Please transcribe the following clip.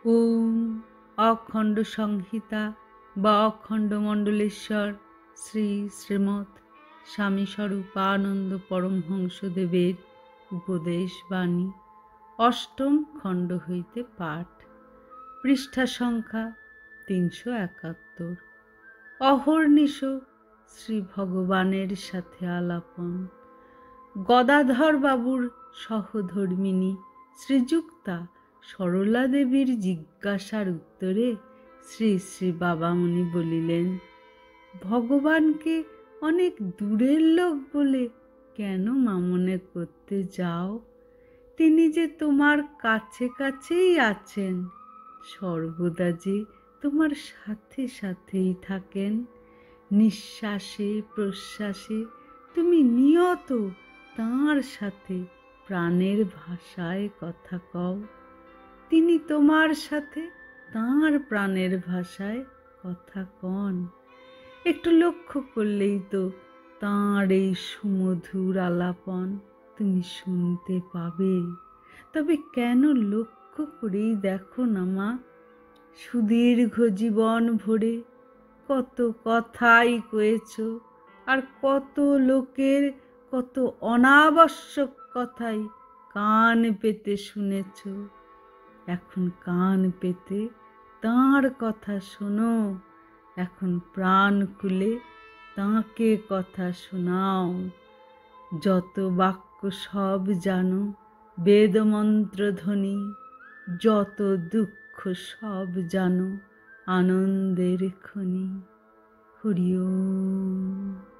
ওম অখণ্ড সংহিতা বা অখণ্ড মণ্ডলেশ্বর শ্রী শ্রীমৎ স্বামী স্বরূপানন্দ পরমহংসদেবের উপদেশ বাণী অষ্টম খণ্ড হইতে পাঠ। পৃষ্ঠা সংখ্যা 371। অহর্নিশ শ্রী ভগবানের সাথে আলাপন। গদাধর বাবুর সহধর্মিণী শ্রীযুক্তা সরলা দেবীর জিজ্ঞাসার উত্তরে শ্রী শ্রী বাবামণি বলিলেন, ভগবানকে অনেক দূরের লোক বলে কেন মা মনে করতে যাও? তিনি যে তোমার কাছে কাছেই আছেন, সর্বদা যে তোমার সাথে সাথেই থাকেন। নিঃশ্বাসে প্রশ্বাসে তুমি নিয়ত তাঁর সাথে প্রাণের ভাষায় কথা কও, তিনি তোমার সাথে তাঁর প্রাণের ভাষায় কথা কন। একটু লক্ষ্য করলেই তো তাঁর এই সুমধুর আলাপন তুমি শুনতে পাবে। তবে কেন লক্ষ্য করেই দেখো না মা, সুদীর্ঘ জীবন ভরে কত কথাই কয়েছ, আর কত লোকের কত অনাবশ্যক কথাই কান পেতে শুনেছ। এখন কান পেতে তাঁর কথা শোনো, এখন প্রাণ খুলে তাঁকে কথা শোনাও। যত বাক্য সব জানো বেদমন্ত্র ধ্বনি, যত দুঃখ সব জানো আনন্দের খনি। হরি ওম।